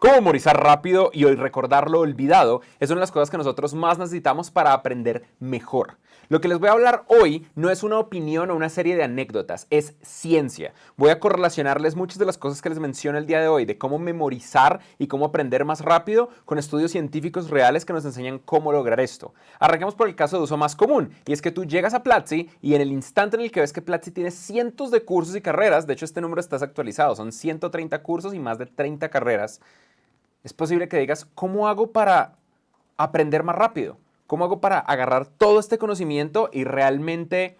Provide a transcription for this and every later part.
Cómo memorizar rápido y hoy recordar lo olvidado es una de las cosas que nosotros más necesitamos para aprender mejor. Lo que les voy a hablar hoy no es una opinión o una serie de anécdotas, es ciencia. Voy a correlacionarles muchas de las cosas que les menciono el día de hoy, de cómo memorizar y cómo aprender más rápido con estudios científicos reales que nos enseñan cómo lograr esto. Arranquemos por el caso de uso más común, y es que tú llegas a Platzi y en el instante en el que ves que Platzi tiene cientos de cursos y carreras, de hecho este número está actualizado, son 130 cursos y más de 30 carreras, es posible que digas, ¿cómo hago para aprender más rápido? ¿Cómo hago para agarrar todo este conocimiento y realmente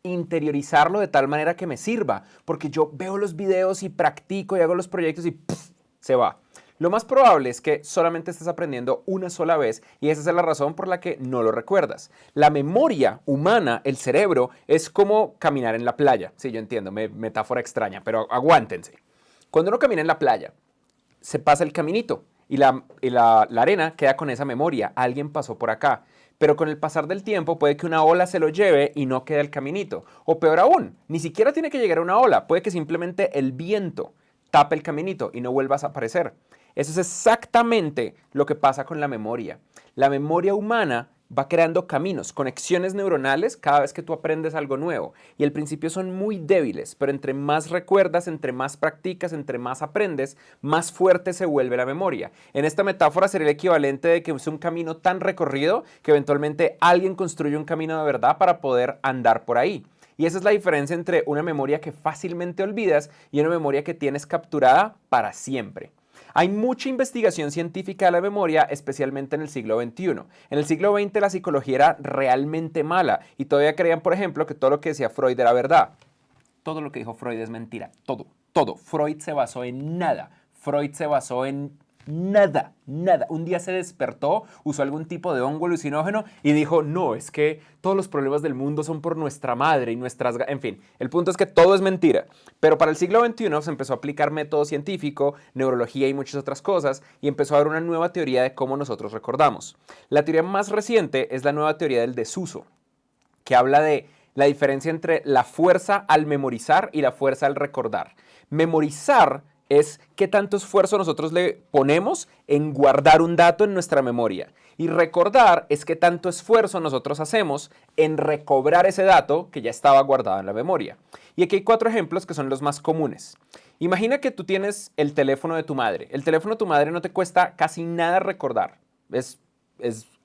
interiorizarlo de tal manera que me sirva? Porque yo veo los videos y practico y hago los proyectos y ¡puf! Se va. Lo más probable es que solamente estés aprendiendo una sola vez y esa es la razón por la que no lo recuerdas. La memoria humana, el cerebro, es como caminar en la playa. Sí, yo entiendo, metáfora extraña, pero aguántense. Cuando uno camina en la playa, se pasa el caminito y la arena queda con esa memoria. Alguien pasó por acá. Pero con el pasar del tiempo puede que una ola se lo lleve y no quede el caminito. O peor aún, ni siquiera tiene que llegar a una ola. Puede que simplemente el viento tape el caminito y no vuelvas a aparecer. Eso es exactamente lo que pasa con la memoria. La memoria humana va creando caminos, conexiones neuronales cada vez que tú aprendes algo nuevo. Y al principio son muy débiles, pero entre más recuerdas, entre más practicas, entre más aprendes, más fuerte se vuelve la memoria. En esta metáfora sería el equivalente de que es un camino tan recorrido que eventualmente alguien construye un camino de verdad para poder andar por ahí. Y esa es la diferencia entre una memoria que fácilmente olvidas y una memoria que tienes capturada para siempre. Hay mucha investigación científica de la memoria, especialmente en el siglo XXI. En el siglo XX la psicología era realmente mala y todavía creían, por ejemplo, que todo lo que decía Freud era verdad. Todo lo que dijo Freud es mentira, todo. Freud se basó en nada. Freud se basó en nada. Un día se despertó, usó algún tipo de hongo alucinógeno y dijo, no, es que todos los problemas del mundo son por nuestra madre y nuestras... En fin, el punto es que todo es mentira. Pero para el siglo XXI se empezó a aplicar método científico, neurología y muchas otras cosas y empezó a haber una nueva teoría de cómo nosotros recordamos. La teoría más reciente es la nueva teoría del desuso, que habla de la diferencia entre la fuerza al memorizar y la fuerza al recordar. Memorizar es qué tanto esfuerzo nosotros le ponemos en guardar un dato en nuestra memoria. Y recordar es qué tanto esfuerzo nosotros hacemos en recobrar ese dato que ya estaba guardado en la memoria. Y aquí hay 4 ejemplos que son los más comunes. Imagina que tú tienes el teléfono de tu madre. El teléfono de tu madre no te cuesta casi nada recordar. Es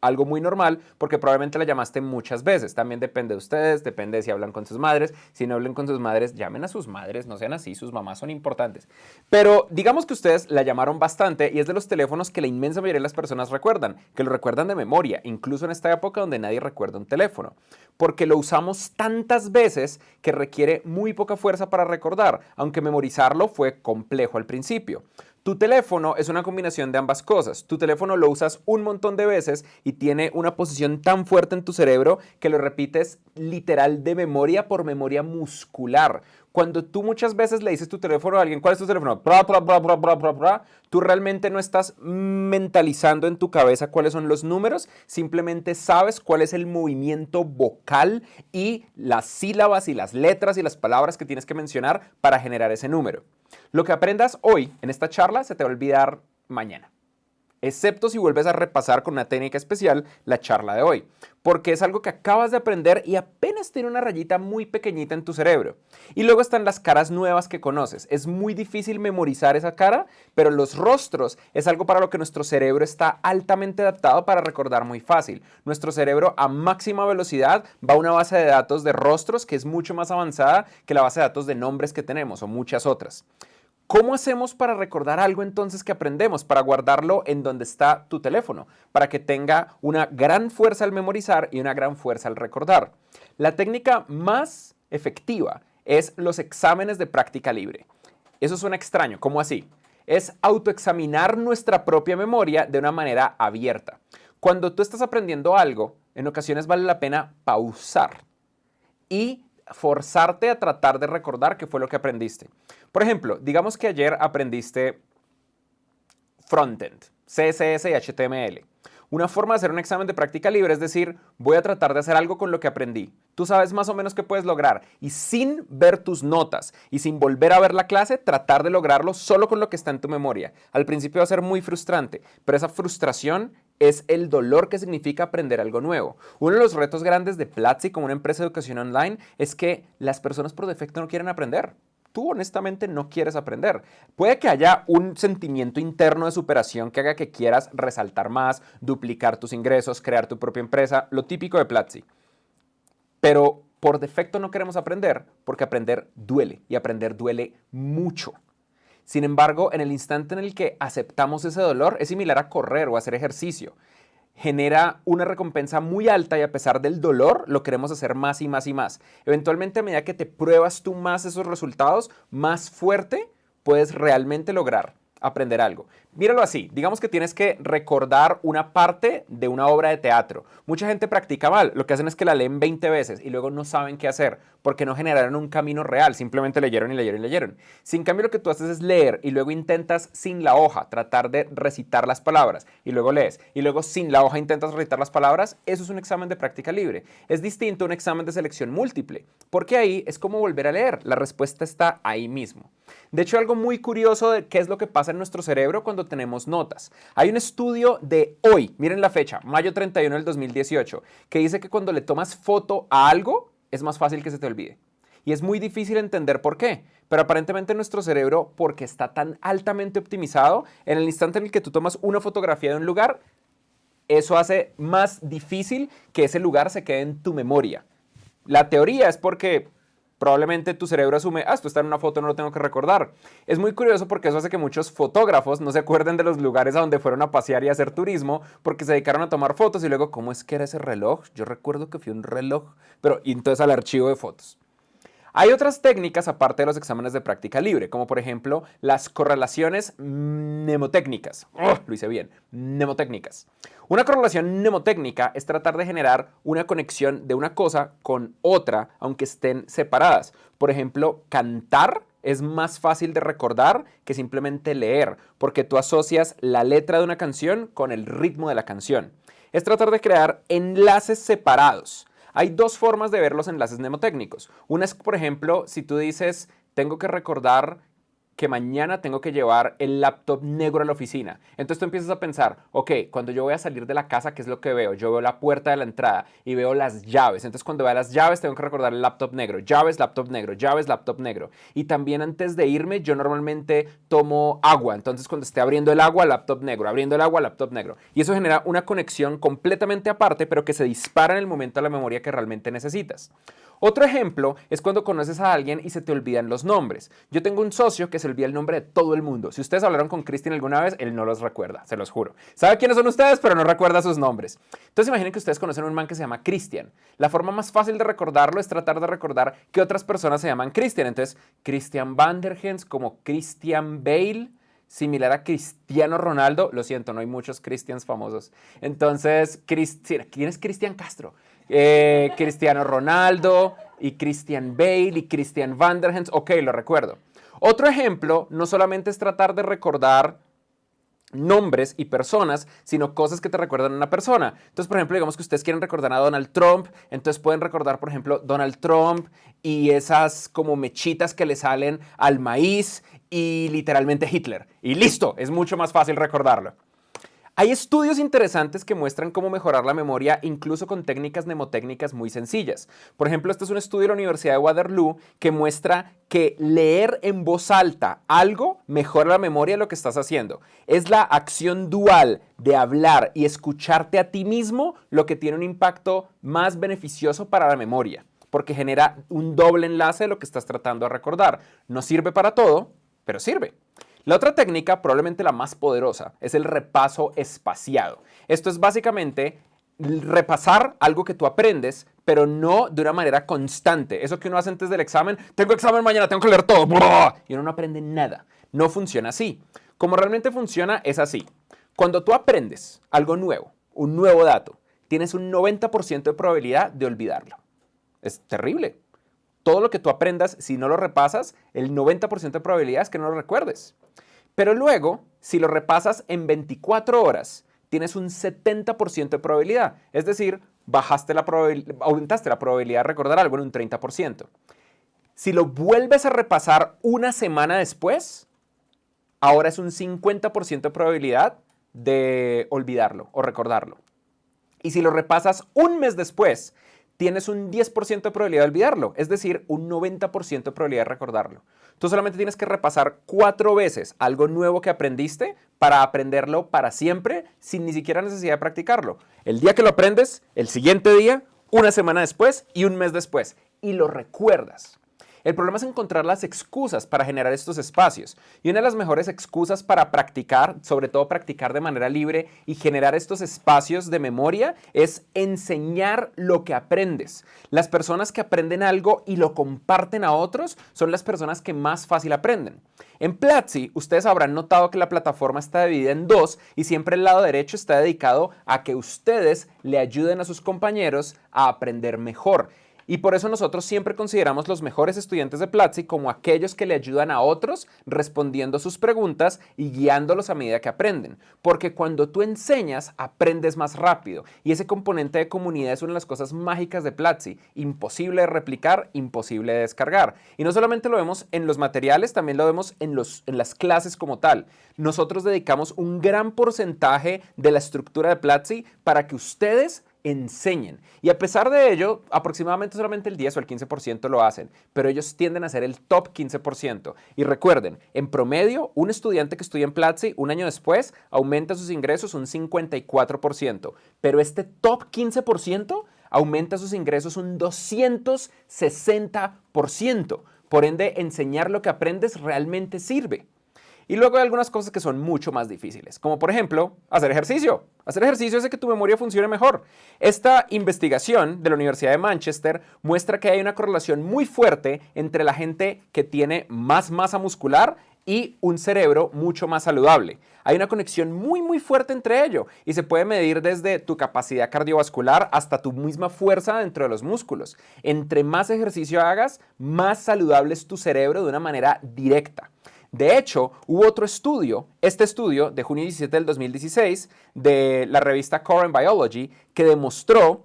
algo muy normal porque probablemente la llamaste muchas veces. También depende de ustedes, depende de si hablan con sus madres. Si no hablan con sus madres, llamen a sus madres, no sean así, sus mamás son importantes. Pero digamos que ustedes la llamaron bastante y es de los teléfonos que la inmensa mayoría de las personas recuerdan, que lo recuerdan de memoria, incluso en esta época donde nadie recuerda un teléfono. Porque lo usamos tantas veces que requiere muy poca fuerza para recordar, aunque memorizarlo fue complejo al principio. Tu teléfono es una combinación de ambas cosas. Tu teléfono lo usas un montón de veces y tiene una posición tan fuerte en tu cerebro que lo repites literal de memoria por memoria muscular. Cuando tú muchas veces le dices tu teléfono a alguien, ¿cuál es tu teléfono? Tú realmente no estás mentalizando en tu cabeza cuáles son los números, simplemente sabes cuál es el movimiento vocal y las sílabas y las letras y las palabras que tienes que mencionar para generar ese número. Lo que aprendas hoy en esta charla se te va a olvidar mañana, excepto si vuelves a repasar con una técnica especial la charla de hoy, porque es algo que acabas de aprender y apenas tiene una rayita muy pequeñita en tu cerebro. Y luego están las caras nuevas que conoces. Es muy difícil memorizar esa cara, pero los rostros es algo para lo que nuestro cerebro está altamente adaptado para recordar muy fácil. Nuestro cerebro a máxima velocidad va a una base de datos de rostros que es mucho más avanzada que la base de datos de nombres que tenemos o muchas otras. ¿Cómo hacemos para recordar algo entonces que aprendemos? Para guardarlo en donde está tu teléfono, para que tenga una gran fuerza al memorizar y una gran fuerza al recordar. La técnica más efectiva es los exámenes de práctica libre. Eso suena extraño, ¿cómo así? Es autoexaminar nuestra propia memoria de una manera abierta. Cuando tú estás aprendiendo algo, en ocasiones vale la pena pausar y forzarte a tratar de recordar qué fue lo que aprendiste. Por ejemplo, digamos que ayer aprendiste frontend, CSS y HTML. Una forma de hacer un examen de práctica libre es decir, voy a tratar de hacer algo con lo que aprendí. Tú sabes más o menos qué puedes lograr y sin ver tus notas y sin volver a ver la clase, tratar de lograrlo solo con lo que está en tu memoria. Al principio va a ser muy frustrante, pero esa frustración es el dolor que significa aprender algo nuevo. Uno de los retos grandes de Platzi como una empresa de educación online es que las personas por defecto no quieren aprender. Tú honestamente no quieres aprender. Puede que haya un sentimiento interno de superación que haga que quieras resaltar más, duplicar tus ingresos, crear tu propia empresa, lo típico de Platzi. Pero por defecto no queremos aprender porque aprender duele y aprender duele mucho. Sin embargo, en el instante en el que aceptamos ese dolor, es similar a correr o hacer ejercicio. Genera una recompensa muy alta y a pesar del dolor, lo queremos hacer más y más y más. Eventualmente, a medida que te pruebas tú más esos resultados, más fuerte puedes realmente lograr aprender algo. Míralo así, digamos que tienes que recordar una parte de una obra de teatro. Mucha gente practica mal, lo que hacen es que la leen 20 veces y luego no saben qué hacer porque no generaron un camino real, simplemente leyeron y leyeron y leyeron. Si en cambio lo que tú haces es leer y luego intentas sin la hoja tratar de recitar las palabras y luego lees y luego sin la hoja intentas recitar las palabras, eso es un examen de práctica libre. Es distinto a un examen de selección múltiple, porque ahí es como volver a leer, la respuesta está ahí mismo. De hecho, algo muy curioso de qué es lo que pasa en nuestro cerebro cuando tenemos notas. Hay un estudio de hoy, miren la fecha, mayo 31 del 2018, que dice que cuando le tomas foto a algo, es más fácil que se te olvide. Y es muy difícil entender por qué, pero aparentemente nuestro cerebro, porque está tan altamente optimizado, en el instante en el que tú tomas una fotografía de un lugar, eso hace más difícil que ese lugar se quede en tu memoria. La teoría es porque probablemente tu cerebro asume, esto está en una foto, no lo tengo que recordar. Es muy curioso porque eso hace que muchos fotógrafos no se acuerden de los lugares a donde fueron a pasear y a hacer turismo porque se dedicaron a tomar fotos y luego, ¿cómo es que era ese reloj? Yo recuerdo que fui un reloj, pero y entonces al archivo de fotos. Hay otras técnicas aparte de los exámenes de práctica libre, como por ejemplo las correlaciones mnemotécnicas. ¡Oh! Lo hice bien, mnemotécnicas. Una correlación mnemotécnica es tratar de generar una conexión de una cosa con otra, aunque estén separadas. Por ejemplo, cantar es más fácil de recordar que simplemente leer, porque tú asocias la letra de una canción con el ritmo de la canción. Es tratar de crear enlaces separados. Hay dos formas de ver los enlaces mnemotécnicos. Una es, por ejemplo, si tú dices, tengo que recordar que mañana tengo que llevar el laptop negro a la oficina. Entonces tú empiezas a pensar, ok, cuando yo voy a salir de la casa, ¿qué es lo que veo? Yo veo la puerta de la entrada y veo las llaves. Entonces cuando vea las llaves, tengo que recordar el laptop negro. Llaves, laptop negro, llaves, laptop negro. Y también antes de irme, yo normalmente tomo agua. Entonces cuando esté abriendo el agua, laptop negro. Abriendo el agua, laptop negro. Y eso genera una conexión completamente aparte, pero que se dispara en el momento de la memoria que realmente necesitas. Otro ejemplo es cuando conoces a alguien y se te olvidan los nombres. Yo tengo un socio que se olvida el nombre de todo el mundo. Si ustedes hablaron con Cristian alguna vez, él no los recuerda, se los juro. Sabe quiénes son ustedes, pero no recuerda sus nombres. Entonces imaginen que ustedes conocen a un man que se llama Cristian. La forma más fácil de recordarlo es tratar de recordar que otras personas se llaman Cristian. Entonces, Christian Vandergens como Christian Bale, similar a Cristiano Ronaldo. Lo siento, no hay muchos Christians famosos. Entonces, ¿quién es Cristian Castro? Cristiano Ronaldo y Christian Bale y Christian Vandergens. Ok, lo recuerdo. Otro ejemplo no solamente es tratar de recordar nombres y personas, sino cosas que te recuerdan a una persona. Entonces, por ejemplo, digamos que ustedes quieren recordar a Donald Trump, entonces pueden recordar, por ejemplo, Donald Trump y esas como mechitas que le salen al maíz y literalmente Hitler. Y listo, es mucho más fácil recordarlo. Hay estudios interesantes que muestran cómo mejorar la memoria incluso con técnicas mnemotécnicas muy sencillas. Por ejemplo, este es un estudio de la Universidad de Waterloo que muestra que leer en voz alta algo mejora la memoria de lo que estás haciendo. Es la acción dual de hablar y escucharte a ti mismo lo que tiene un impacto más beneficioso para la memoria, porque genera un doble enlace de lo que estás tratando de recordar. No sirve para todo, pero sirve. La otra técnica, probablemente la más poderosa, es el repaso espaciado. Esto es básicamente repasar algo que tú aprendes, pero no de una manera constante. Eso que uno hace antes del examen, tengo examen mañana, tengo que leer todo, y uno no aprende nada. No funciona así. Como realmente funciona es así. Cuando tú aprendes algo nuevo, un nuevo dato, tienes un 90% de probabilidad de olvidarlo. Es terrible. Todo lo que tú aprendas, si no lo repasas, el 90% de probabilidad es que no lo recuerdes. Pero luego, si lo repasas en 24 horas, tienes un 70% de probabilidad. Es decir, aumentaste la probabilidad de recordar algo en un 30%. Si lo vuelves a repasar una semana después, ahora es un 50% de probabilidad de olvidarlo o recordarlo. Y si lo repasas un mes después, tienes un 10% de probabilidad de olvidarlo, es decir, un 90% de probabilidad de recordarlo. Tú solamente tienes que repasar 4 veces algo nuevo que aprendiste para aprenderlo para siempre, sin ni siquiera necesidad de practicarlo. El día que lo aprendes, el siguiente día, una semana después y un mes después. Y lo recuerdas. El problema es encontrar las excusas para generar estos espacios. Y una de las mejores excusas para practicar, sobre todo practicar de manera libre y generar estos espacios de memoria, es enseñar lo que aprendes. Las personas que aprenden algo y lo comparten a otros son las personas que más fácil aprenden. En Platzi, ustedes habrán notado que la plataforma está dividida en 2 y siempre el lado derecho está dedicado a que ustedes le ayuden a sus compañeros a aprender mejor. Y por eso nosotros siempre consideramos los mejores estudiantes de Platzi como aquellos que le ayudan a otros respondiendo sus preguntas y guiándolos a medida que aprenden. Porque cuando tú enseñas, aprendes más rápido. Y ese componente de comunidad es una de las cosas mágicas de Platzi. Imposible de replicar, imposible de descargar. Y no solamente lo vemos en los materiales, también lo vemos en las clases como tal. Nosotros dedicamos un gran porcentaje de la estructura de Platzi para que ustedes enseñen. Y a pesar de ello, aproximadamente solamente el 10 o el 15% lo hacen, pero ellos tienden a ser el top 15%. Y recuerden, en promedio, un estudiante que estudia en Platzi un año después aumenta sus ingresos un 54%, pero este top 15% aumenta sus ingresos un 260%. Por ende, enseñar lo que aprendes realmente sirve. Y luego hay algunas cosas que son mucho más difíciles, como por ejemplo, hacer ejercicio. Hacer ejercicio hace que tu memoria funcione mejor. Esta investigación de la Universidad de Manchester muestra que hay una correlación muy fuerte entre la gente que tiene más masa muscular y un cerebro mucho más saludable. Hay una conexión muy fuerte entre ello y se puede medir desde tu capacidad cardiovascular hasta tu misma fuerza dentro de los músculos. Entre más ejercicio hagas, más saludable es tu cerebro de una manera directa. De hecho, hubo otro estudio, este estudio de junio 17 del 2016 de la revista Current Biology, que demostró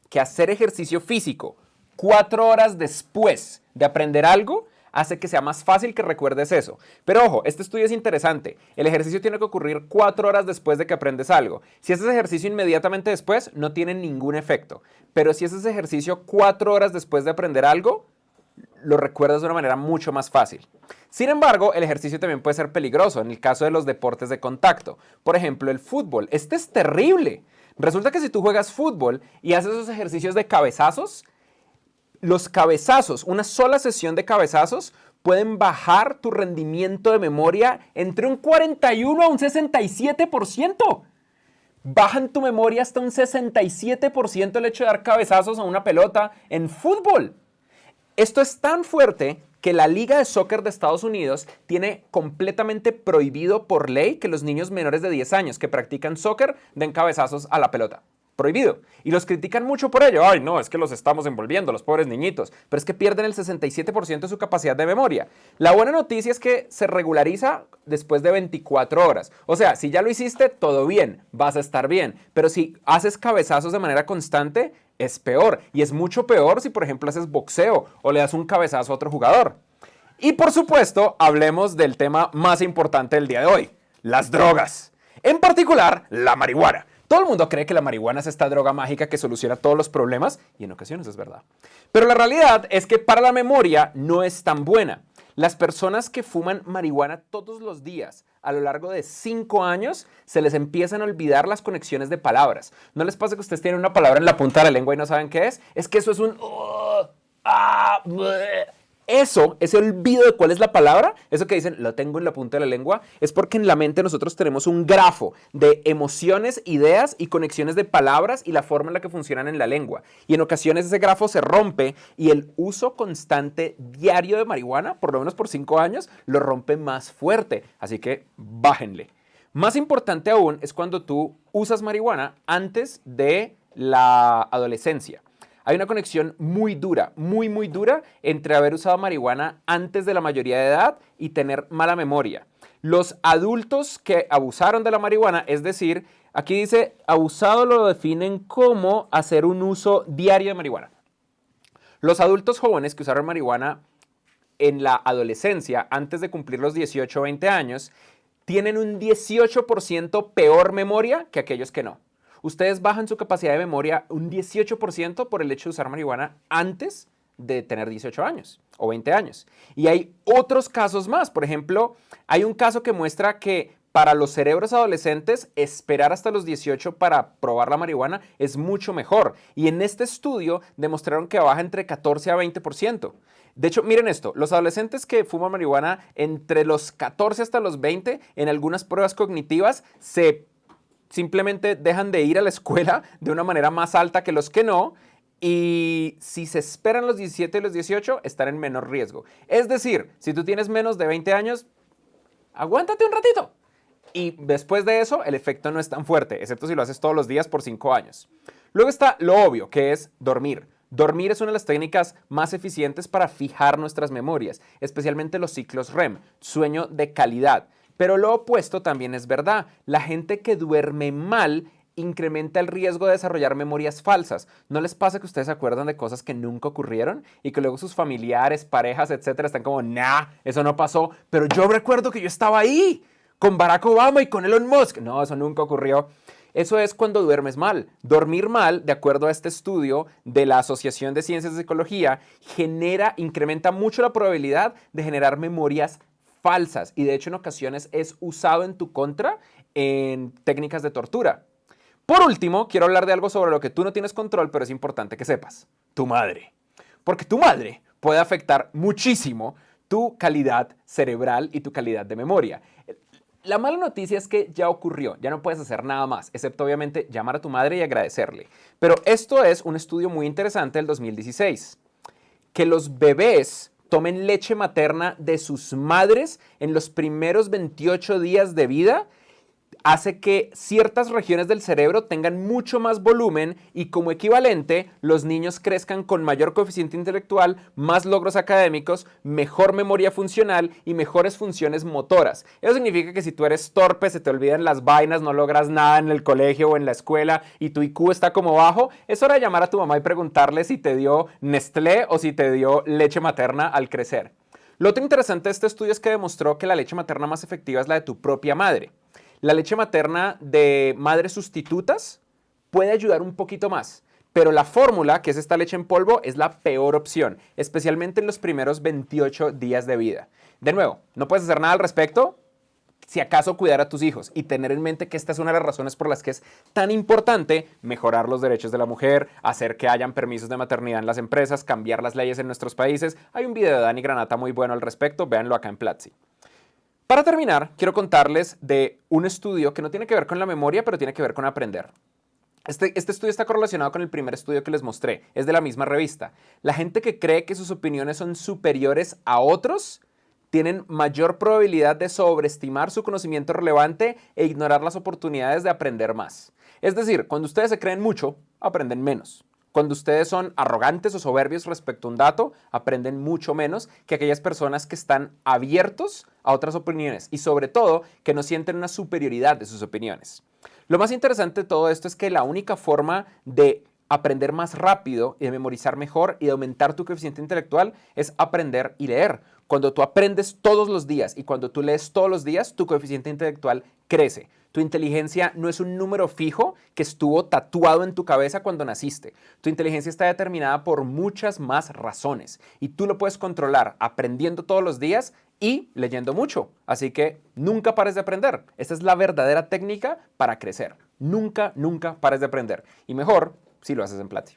que hacer ejercicio físico 4 horas después de aprender algo hace que sea más fácil que recuerdes eso. Pero ojo, este estudio es interesante. El ejercicio tiene que ocurrir 4 horas después de que aprendes algo. Si haces ejercicio inmediatamente después, no tiene ningún efecto. Pero si haces ejercicio 4 horas después de aprender algo, lo recuerdas de una manera mucho más fácil. Sin embargo, el ejercicio también puede ser peligroso en el caso de los deportes de contacto. Por ejemplo, el fútbol. Este es terrible. Resulta que si tú juegas fútbol y haces esos ejercicios de cabezazos, los cabezazos, una sola sesión de cabezazos, pueden bajar tu rendimiento de memoria entre un 41 a un 67%. Bajan tu memoria hasta un 67% el hecho de dar cabezazos a una pelota en fútbol. Esto es tan fuerte que la Liga de Soccer de Estados Unidos tiene completamente prohibido por ley que los niños menores de 10 años que practican soccer den cabezazos a la pelota. Prohibido. Y los critican mucho por ello. Ay, no, es que los estamos envolviendo, los pobres niñitos. Pero es que pierden el 67% de su capacidad de memoria. La buena noticia es que se regulariza después de 24 horas. O sea, si ya lo hiciste, todo bien, vas a estar bien. Pero si haces cabezazos de manera constante, es peor. Y es mucho peor si, por ejemplo, haces boxeo o le das un cabezazo a otro jugador. Y por supuesto, hablemos del tema más importante del día de hoy, las drogas. En particular, la marihuana. Todo el mundo cree que la marihuana es esta droga mágica que soluciona todos los problemas, y en ocasiones es verdad. Pero la realidad es que para la memoria no es tan buena. Las personas que fuman marihuana todos los días a lo largo de 5 años se les empiezan a olvidar las conexiones de palabras. ¿No les pasa que ustedes tienen una palabra en la punta de la lengua y no saben qué es? Es que eso es un... Eso, ese olvido de cuál es la palabra, eso que dicen, lo tengo en la punta de la lengua, es porque en la mente nosotros tenemos un grafo de emociones, ideas y conexiones de palabras y la forma en la que funcionan en la lengua. Y en ocasiones ese grafo se rompe y el uso constante diario de marihuana, por lo menos por 5 años, lo rompe más fuerte. Así que bájenle. Más importante aún es cuando tú usas marihuana antes de la adolescencia. Hay una conexión muy dura, muy dura entre haber usado marihuana antes de la mayoría de edad y tener mala memoria. Los adultos que abusaron de la marihuana, es decir, aquí dice, abusado lo definen como hacer un uso diario de marihuana. Los adultos jóvenes que usaron marihuana en la adolescencia, antes de cumplir los 18 o 20 años, tienen un 18% peor memoria que aquellos que no. Ustedes bajan su capacidad de memoria un 18% por el hecho de usar marihuana antes de tener 18 años o 20 años. Y hay otros casos más. Por ejemplo, hay un caso que muestra que para los cerebros adolescentes, esperar hasta los 18 para probar la marihuana es mucho mejor. Y en este estudio demostraron que baja entre 14 a 20%. De hecho, miren esto, los adolescentes que fuman marihuana entre los 14 hasta los 20, en algunas pruebas cognitivas, simplemente dejan de ir a la escuela de una manera más alta que los que no. Y si se esperan los 17 y los 18, están en menor riesgo. Es decir, si tú tienes menos de 20 años, aguántate un ratito. Y después de eso, el efecto no es tan fuerte, excepto si lo haces todos los días por 5 años. Luego está lo obvio, que es dormir. Dormir es una de las técnicas más eficientes para fijar nuestras memorias, especialmente los ciclos REM, sueño de calidad. Pero lo opuesto también es verdad. La gente que duerme mal incrementa el riesgo de desarrollar memorias falsas. ¿No les pasa que ustedes se acuerdan de cosas que nunca ocurrieron y que luego sus familiares, parejas, etcétera, están como, nah, eso no pasó, pero yo recuerdo que yo estaba ahí con Barack Obama y con Elon Musk? No, eso nunca ocurrió. Eso es cuando duermes mal. Dormir mal, de acuerdo a este estudio de la Asociación de Ciencias de Psicología, incrementa mucho la probabilidad de generar memorias falsas y de hecho en ocasiones es usado en tu contra en técnicas de tortura. Por último, quiero hablar de algo sobre lo que tú no tienes control, pero es importante que sepas. Tu madre. Porque tu madre puede afectar muchísimo tu calidad cerebral y tu calidad de memoria. La mala noticia es que ya ocurrió, ya no puedes hacer nada más, excepto obviamente llamar a tu madre y agradecerle. Pero esto es un estudio muy interesante del 2016, que los bebés tomen leche materna de sus madres en los primeros 28 días de vida hace que ciertas regiones del cerebro tengan mucho más volumen y como equivalente los niños crezcan con mayor coeficiente intelectual, más logros académicos, mejor memoria funcional y mejores funciones motoras. Eso significa que si tú eres torpe, se te olvidan las vainas, no logras nada en el colegio o en la escuela y tu IQ está como bajo, es hora de llamar a tu mamá y preguntarle si te dio Nestlé o si te dio leche materna al crecer. Lo otro interesante de este estudio es que demostró que la leche materna más efectiva es la de tu propia madre. La leche materna de madres sustitutas puede ayudar un poquito más, pero la fórmula, que es esta leche en polvo, es la peor opción, especialmente en los primeros 28 días de vida. De nuevo, no puedes hacer nada al respecto, si acaso cuidar a tus hijos y tener en mente que esta es una de las razones por las que es tan importante mejorar los derechos de la mujer, hacer que hayan permisos de maternidad en las empresas, cambiar las leyes en nuestros países. Hay un video de Dani Granata muy bueno al respecto, véanlo acá en Platzi. Para terminar, quiero contarles de un estudio que no tiene que ver con la memoria, pero tiene que ver con aprender. Este estudio está correlacionado con el primer estudio que les mostré. Es de la misma revista. La gente que cree que sus opiniones son superiores a otros tienen mayor probabilidad de sobreestimar su conocimiento relevante e ignorar las oportunidades de aprender más. Es decir, cuando ustedes se creen mucho, aprenden menos. Cuando ustedes son arrogantes o soberbios respecto a un dato, aprenden mucho menos que aquellas personas que están abiertos a otras opiniones y sobre todo que no sienten una superioridad de sus opiniones. Lo más interesante de todo esto es que la única forma de aprender más rápido y de memorizar mejor y de aumentar tu coeficiente intelectual es aprender y leer. Cuando tú aprendes todos los días y cuando tú lees todos los días, tu coeficiente intelectual crece. Tu inteligencia no es un número fijo que estuvo tatuado en tu cabeza cuando naciste. Tu inteligencia está determinada por muchas más razones y tú lo puedes controlar aprendiendo todos los días y leyendo mucho. Así que nunca pares de aprender. Esta es la verdadera técnica para crecer. Nunca, nunca pares de aprender. Y mejor si lo haces en Platzi.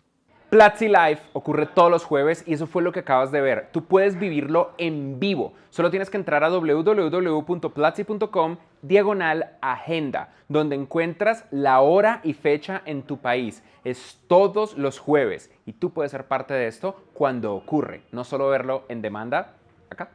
Platzi Live ocurre todos los jueves y eso fue lo que acabas de ver. Tú puedes vivirlo en vivo. Solo tienes que entrar a www.platzi.com/agenda, donde encuentras la hora y fecha en tu país. Es todos los jueves y tú puedes ser parte de esto cuando ocurre, no solo verlo en demanda acá.